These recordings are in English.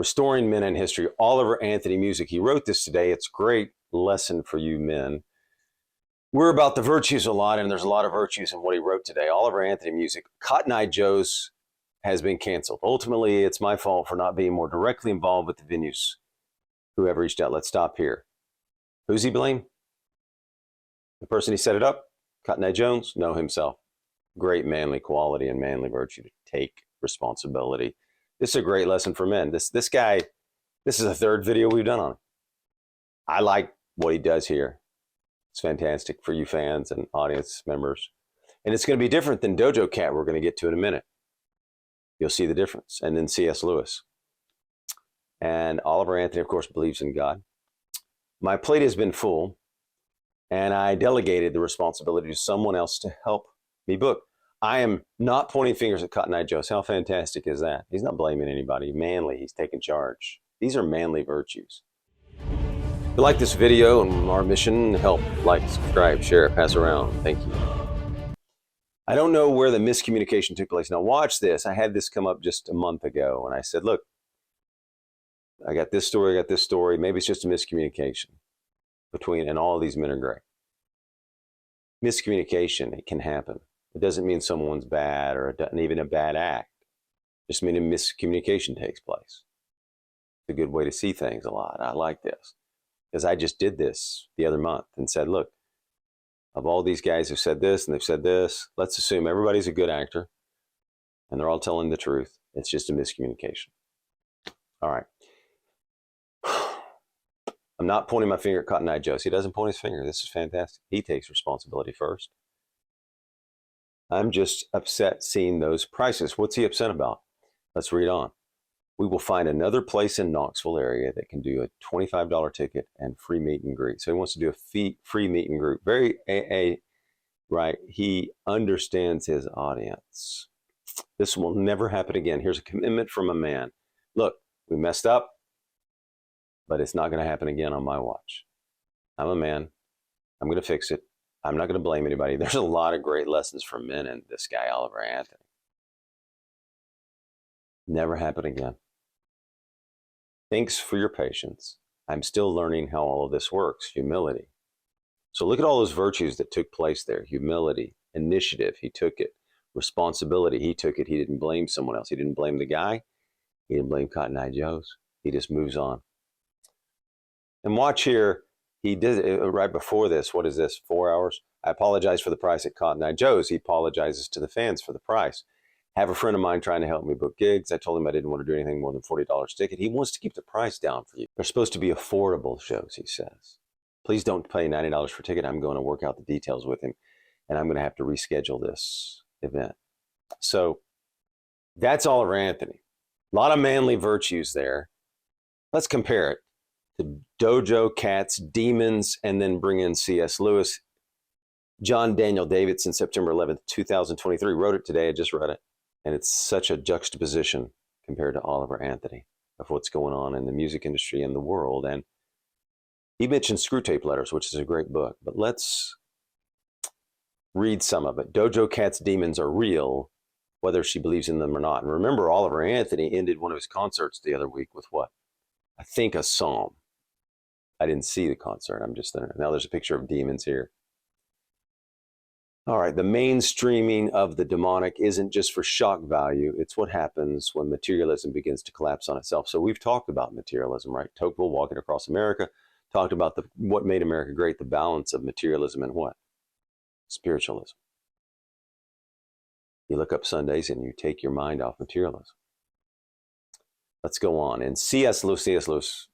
Restoring Men in History, Oliver Anthony Music. He wrote this today. It's a great lesson for you men. We're about the virtues a lot, and there's a lot of virtues in what he wrote today. Oliver Anthony Music. Cotton Eye Joe's has been canceled. Ultimately, it's my fault for not being more directly involved with the venues. Whoever reached out, let's stop here. Who's he blame? The person he set it up? Cotton Eye Jones? No, himself. Great manly quality and manly virtue to take responsibility. This is a great lesson for men. This guy, this is the third video we've done on him. I like what he does here. It's fantastic for you fans and audience members. And it's going to be different than Doja Cat we're going to get to in a minute. You'll see the difference. And then C.S. Lewis. And Oliver Anthony, of course, believes in God. My plate has been full, and I delegated the responsibility to someone else to help me book. I am not pointing fingers at Cotton Eye Joe. How fantastic is that? He's not blaming anybody. Manly, he's taking charge. These are manly virtues. If you like this video and our mission, help, like, subscribe, share, pass around. Thank you. I don't know where the miscommunication took place. Now watch this. I had this come up just a month ago, and I said, look, I got this story. Maybe it's just a miscommunication between, and all of these men are great. Miscommunication, it can happen. It doesn't mean someone's bad or even a bad act. It just means a miscommunication takes place. It's a good way to see things a lot. I like this because I just did this the other month and said, look, of all these guys who've said this and they've said this, let's assume everybody's a good actor and they're all telling the truth. It's just a miscommunication. All right. I'm not pointing my finger at Cotton Eye Joe. He doesn't point his finger. This is fantastic. He takes responsibility first. I'm just upset seeing those prices. What's he upset about? Let's read on. We will find another place in Knoxville area that can do a $25 ticket and free meet and greet. So he wants to do a free meet and greet. Very AA, right? He understands his audience. This will never happen again. Here's a commitment from a man. Look, we messed up, but it's not going to happen again on my watch. I'm a man. I'm going to fix it. I'm not going to blame anybody. There's a lot of great lessons from men in this guy, Oliver Anthony. Never happen again. Thanks for your patience. I'm still learning how all of this works. Humility. So look at all those virtues that took place there. Humility, initiative, he took it. Responsibility, he took it. He didn't blame someone else. He didn't blame the guy. He didn't blame Cotton Eye Joe's. He just moves on. And watch here. He did it right before this. What is this? 4 hours? I apologize for the price at Cotton Eye Joe's. He apologizes to the fans for the price. Have a friend of mine trying to help me book gigs. I told him I didn't want to do anything more than $40 a ticket. He wants to keep the price down for you. They're supposed to be affordable shows, he says. Please don't pay $90 for a ticket. I'm going to work out the details with him, and I'm going to have to reschedule this event. So that's Oliver Anthony. A lot of manly virtues there. Let's compare it to Doja Cat's Demons, and then bring in C.S. Lewis. John Daniel Davidson, September 11th, 2023, wrote it today. I just read it. And it's such a juxtaposition compared to Oliver Anthony of what's going on in the music industry and the world. And he mentioned Screwtape Letters, which is a great book. But let's read some of it. Doja Cat's demons are real, whether she believes in them or not. And remember, Oliver Anthony ended one of his concerts the other week with what? I think a psalm. I didn't see the concert. I'm just there. Now there's a picture of demons here. All right, the mainstreaming of the demonic isn't just for shock value. It's what happens when materialism begins to collapse on itself. So we've talked about materialism, right? Tocqueville, Walking Across America, talked about what made America great, the balance of materialism and what? Spiritualism. You look up Sundays and you take your mind off materialism. Let's go on. And C.S. Lewis,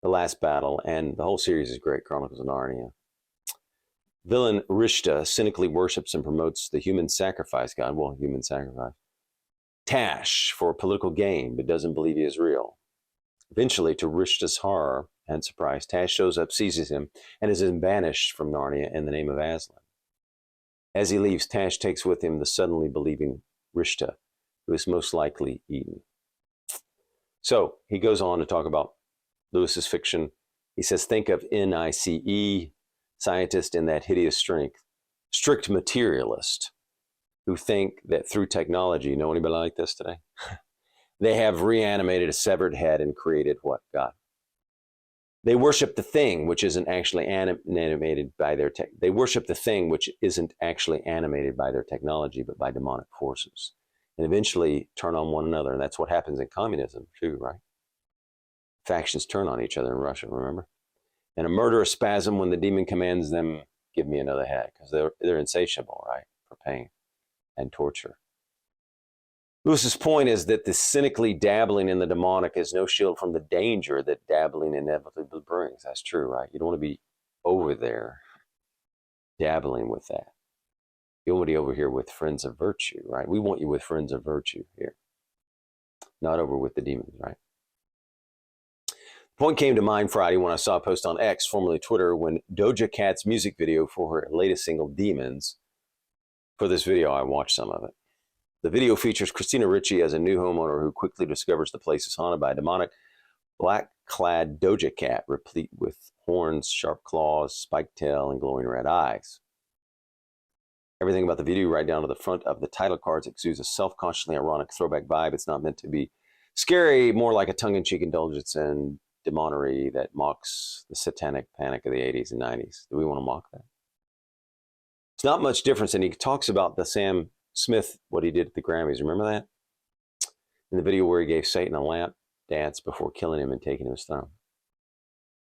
The Last Battle, and the whole series is great, Chronicles of Narnia. Villain Rishta cynically worships and promotes the human sacrifice god. Well, human sacrifice. Tash for political gain, but doesn't believe he is real. Eventually, to Rishta's horror and surprise, Tash shows up, seizes him, and is banished from Narnia in the name of Aslan. As he leaves, Tash takes with him the suddenly believing Rishta, who is most likely eaten. So he goes on to talk about Lewis's fiction. He says, think of NICE, scientist in that hideous strict materialist who think that through technology, you know anybody like this today? They have reanimated a severed head and created what? God. They worship the thing which isn't actually animated by their They worship the thing which isn't actually animated by their technology, but by demonic forces, and eventually turn on one another. And that's what happens in communism too, right? Factions turn on each other in Russia, remember? And a murderous spasm when the demon commands them, give me another head, because they're insatiable, right, for pain and torture. Lewis's point is that the cynically dabbling in the demonic is no shield from the danger that dabbling inevitably brings. That's true, right? You don't want to be over there dabbling with that. You want to be over here with friends of virtue, right? We want you with friends of virtue here, not over with the demons, right? The point came to mind Friday when I saw a post on X, formerly Twitter, when Doja Cat's music video for her latest single, Demons. For this video, I watched some of it. The video features Christina Ricci as a new homeowner who quickly discovers the place is haunted by a demonic, black-clad Doja Cat, replete with horns, sharp claws, spiked tail, and glowing red eyes. Everything about the video, right down to the front of the title cards, exudes a self-consciously ironic throwback vibe. It's not meant to be scary, more like a tongue-in-cheek indulgence in demonery that mocks the satanic panic of the 80s and 90s. Do we want to mock that? It's not much difference, and he talks about the Sam Smith, what he did at the Grammys. Remember that? In the video where he gave Satan a lap dance before killing him and taking his throne.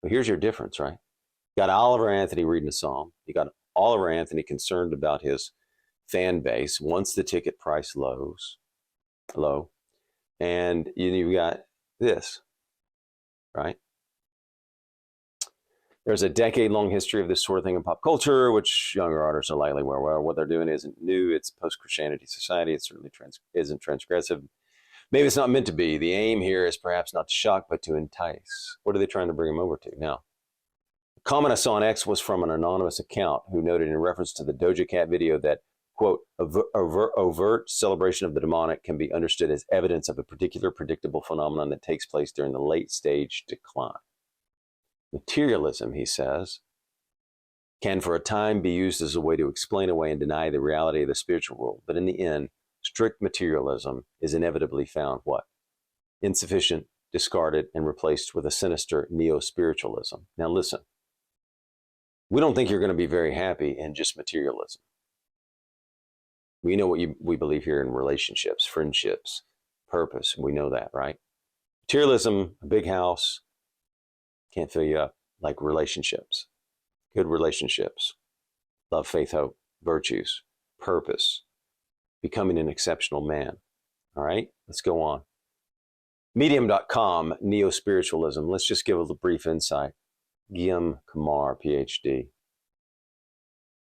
But here's your difference, right? You got Oliver Anthony reading a psalm. You got Oliver Anthony concerned about his fan base once the ticket price low. And you got this, right? There's a decade-long history of this sort of thing in pop culture, which younger artists are likely aware of. What they're doing isn't new. It's post-Christianity society. It certainly isn't transgressive. Maybe it's not meant to be. The aim here is perhaps not to shock, but to entice. What are they trying to bring him over to? Now, the comment I saw on X was from an anonymous account who noted in reference to the Doja Cat video that, quote, overt celebration of the demonic can be understood as evidence of a particular predictable phenomenon that takes place during the late-stage decline. Materialism, he says, can for a time be used as a way to explain away and deny the reality of the spiritual world. But in the end, strict materialism is inevitably found what? Insufficient, discarded, and replaced with a sinister neo-spiritualism. Now listen, we don't think you're going to be very happy in just materialism. We know what we believe here in relationships, friendships, purpose. We know that, right? Materialism, a big house, can't fill you up like relationships, good relationships, love, faith, hope, virtues, purpose, becoming an exceptional man. All right, let's go on. Medium.com, neo-spiritualism. Let's just give a brief insight. Guillaume Kamar, PhD.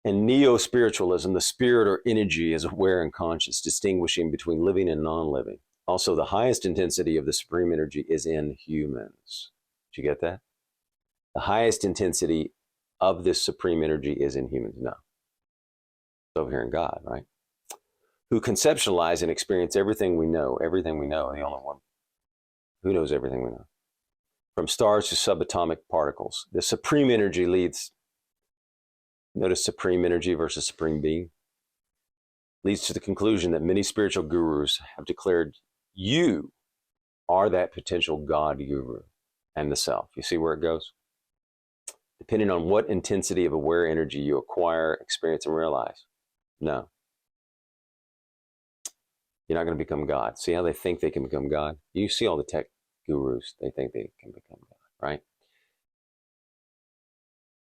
In neo-spiritualism, the spirit or energy is aware and conscious, distinguishing between living and non-living. Also, the highest intensity of the supreme energy is in humans. Did you get that? The highest intensity of this supreme energy is in humans. No. It's over here in God, right? Who conceptualize and experience everything we know, the only one who knows everything we know. From stars to subatomic particles. The supreme energy leads, notice supreme energy versus supreme being, leads to the conclusion that many spiritual gurus have declared you are that potential God guru and the self. You see where it goes? Depending on what intensity of aware energy you acquire, experience, and realize. No. You're not going to become God. See how they think they can become God? You see all the tech gurus, they think they can become God, right?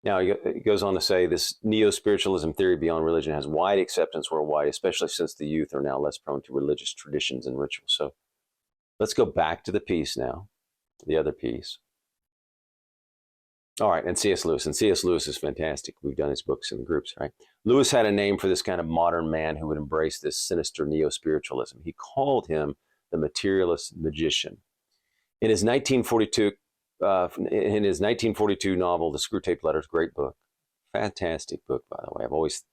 Now, it goes on to say this neo-spiritualism theory beyond religion has wide acceptance worldwide, especially since the youth are now less prone to religious traditions and rituals. So let's go back to the piece now, the other piece. All right, and C.S. Lewis. And C.S. Lewis is fantastic. We've done his books in the groups, right? Lewis had a name for this kind of modern man who would embrace this sinister neo-spiritualism. He called him the materialist magician. In his 1942 novel, The Screwtape Letters, great book. Fantastic book, by the way. I've always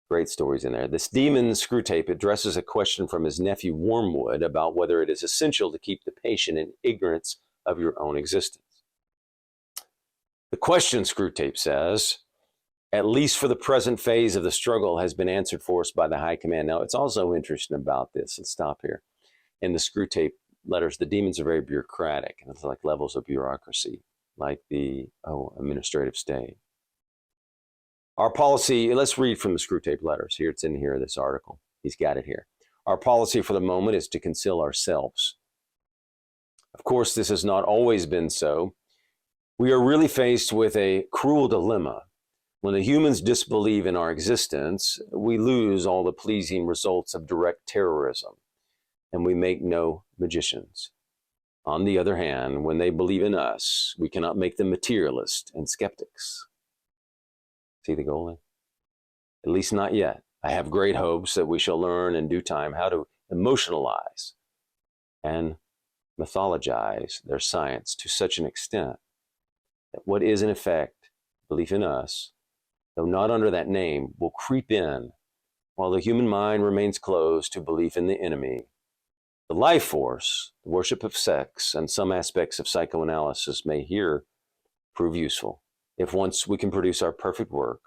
great stories in there. This demon Screwtape addresses a question from his nephew Wormwood about whether it is essential to keep the patient in ignorance of your own existence. The question, Screwtape says, at least for the present phase of the struggle, has been answered for us by the high command. Now, it's also interesting about this. Let's stop here. And the screw tape letters, the demons are very bureaucratic, and it's like levels of bureaucracy, like the administrative state. Our policy, let's read from the screw tape letters. Here, it's in here, this article. He's got it here. Our policy for the moment is to conceal ourselves. Of course, this has not always been so. We are really faced with a cruel dilemma. When the humans disbelieve in our existence, we lose all the pleasing results of direct terrorism, and we make no magicians. On the other hand, when they believe in us, we cannot make them materialists and skeptics. See the goal there? At least not yet. I have great hopes that we shall learn in due time how to emotionalize and mythologize their science to such an extent that what is in effect belief in us, though not under that name, will creep in while the human mind remains closed to belief in the enemy. The life force, the worship of sex, and some aspects of psychoanalysis may here prove useful. If once we can produce our perfect work,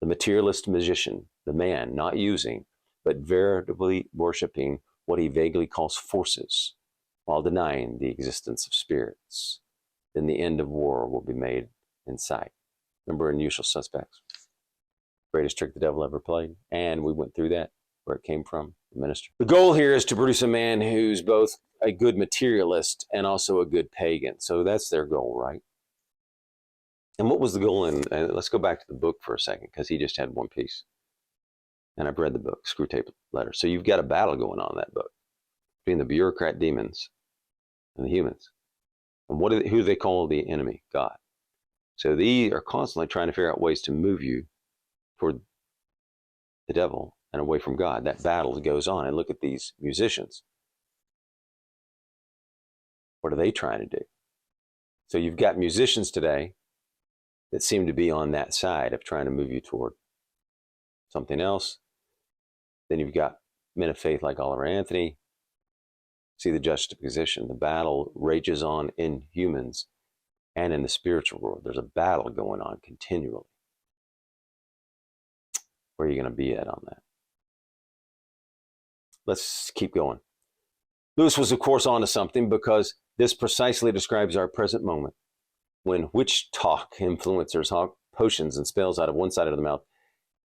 the materialist magician, the man not using, but veritably worshiping what he vaguely calls forces, while denying the existence of spirits, then the end of war will be made in sight. Remember in Usual Suspects? Greatest trick the devil ever played. And we went through that, where it came from, the minister. The goal here is to produce a man who's both a good materialist and also a good pagan. So that's their goal, right? And what was the goal? And let's go back to the book for a second, because he just had one piece. And I've read the book, Screw Tape Letter. So you've got a battle going on in that book between the bureaucrat demons and the humans. And who do they call the enemy? God. So they are constantly trying to figure out ways to move you toward the devil and away from God. That battle goes on. And look at these musicians. What are they trying to do? So you've got musicians today that seem to be on that side of trying to move you toward something else. Then you've got men of faith like Oliver Anthony. See the juxtaposition. The battle rages on in humans and in the spiritual world. There's a battle going on continually. Where are you going to be at on that? Let's keep going. Lewis was, of course, onto something, because this precisely describes our present moment, when witch talk influencers hawk potions and spells out of one side of the mouth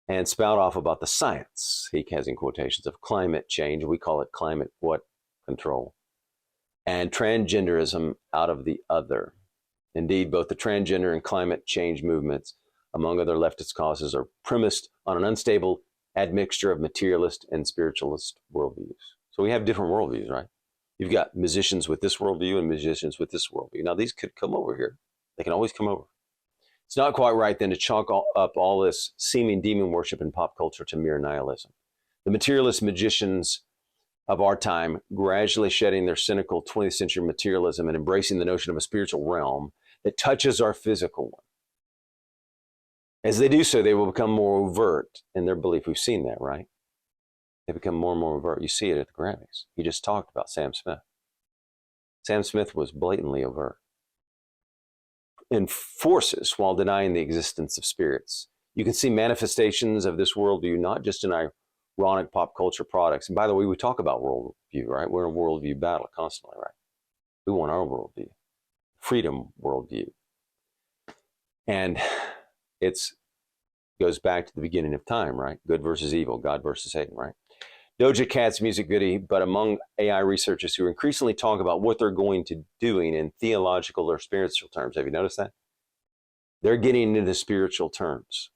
and spout off about the science, he has in quotations, of climate change. We call it climate what? Control. And transgenderism out of the other. Indeed, both the transgender and climate change movements, among other leftist causes, are premised on an unstable admixture of materialist and spiritualist worldviews. So we have different worldviews, right? You've got musicians with this worldview and musicians with this worldview. Now, these could come over here. They can always come over. It's not quite right then to chalk up all this seeming demon worship in pop culture to mere nihilism. The materialist magicians of our time, gradually shedding their cynical 20th century materialism and embracing the notion of a spiritual realm that touches our physical one. As they do so, they will become more overt in their belief. We've seen that, right? They become more and more overt. You see it at the Grammys. You just talked about Sam Smith. Sam Smith was blatantly overt in forces while denying the existence of spirits. You can see manifestations of this worldview not just in ironic pop culture products. And by the way, we talk about worldview, right? We're in a worldview battle constantly, right? We want our worldview, freedom worldview. And it goes back to the beginning of time, right? Good versus evil, God versus Satan, right? Doja Cat's music video, but among AI researchers who increasingly talk about what they're going to doing in theological or spiritual terms. Have you noticed that? They're getting into spiritual terms.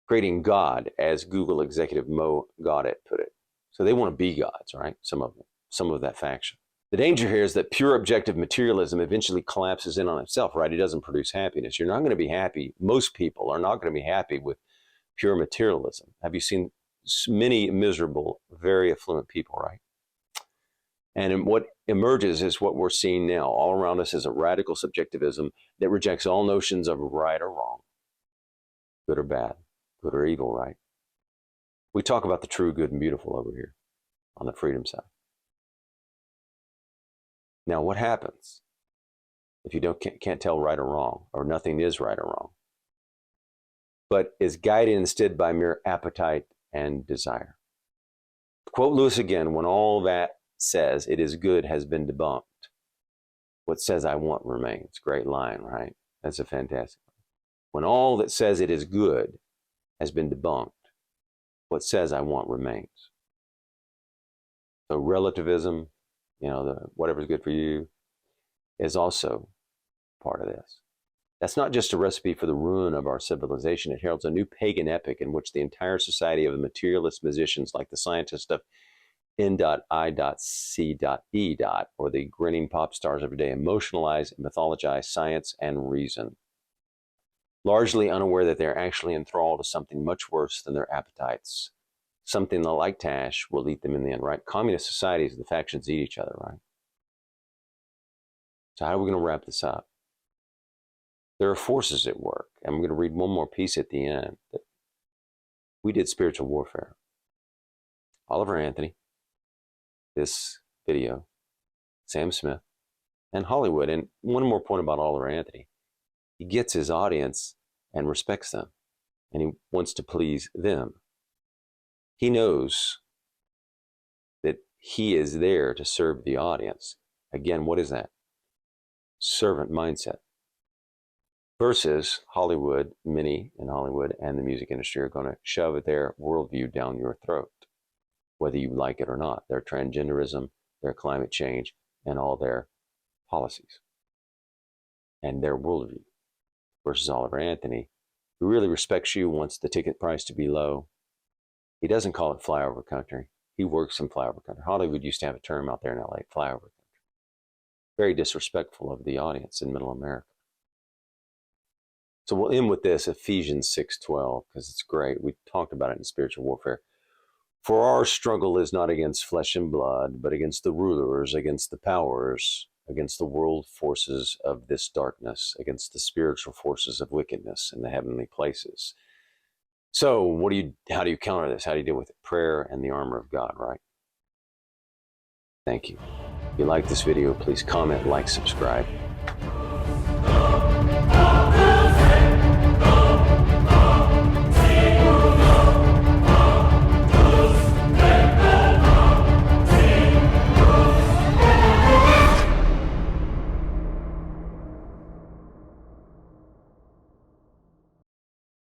Creating God, as Google executive Mo Gaudet put it. So they want to be gods, right? Some of them, some of that faction. The danger here is that pure objective materialism eventually collapses in on itself, right? It doesn't produce happiness. You're not going to be happy. Most people are not going to be happy with pure materialism. Have you seen many miserable, very affluent people, right? And what emerges is what we're seeing now. All around us is a radical subjectivism that rejects all notions of right or wrong, good or bad, good or evil, right? We talk about the true, good, and beautiful over here on the freedom side. Now, what happens if you can't tell right or wrong, or nothing is right or wrong, but is guided instead by mere appetite and desire? Quote Lewis again: when all that says it is good has been debunked, what says I want remains. Great line, right? That's a fantastic one. When all that says it is good has been debunked, what says I want remains. So relativism, whatever's good for you, is also part of this. That's not just a recipe for the ruin of our civilization. It heralds a new pagan epic in which the entire society of the materialist musicians, like the scientists of N.I.C.E. or the grinning pop stars of today, emotionalize and mythologize science and reason, largely unaware that they're actually enthralled to something much worse than their appetites, something that, like Tash, will eat them in the end, right? Communist societies, the factions eat each other, right? So how are we going to wrap this up? There are forces at work. I'm going to read one more piece at the end. We did spiritual warfare. Oliver Anthony, this video, Sam Smith, and Hollywood. And one more point about Oliver Anthony. He gets his audience and respects them, and he wants to please them. He knows that he is there to serve the audience. Again, what is that? Servant mindset. Versus Hollywood, many in Hollywood and the music industry are going to shove their worldview down your throat, whether you like it or not. Their transgenderism, their climate change, and all their policies and their worldview. Versus Oliver Anthony, who really respects you, wants the ticket price to be low. He doesn't call it flyover country. He works in flyover country. Hollywood used to have a term out there in LA, flyover country. Very disrespectful of the audience in Middle America. So we'll end with this, Ephesians 6:12, because it's great. We talked about it in spiritual warfare. For our struggle is not against flesh and blood, but against the rulers, against the powers, against the world forces of this darkness, against the spiritual forces of wickedness in the heavenly places. So how do you counter this? How do you deal with it? Prayer and the armor of God, right? Thank you. If you like this video, please comment, like, subscribe.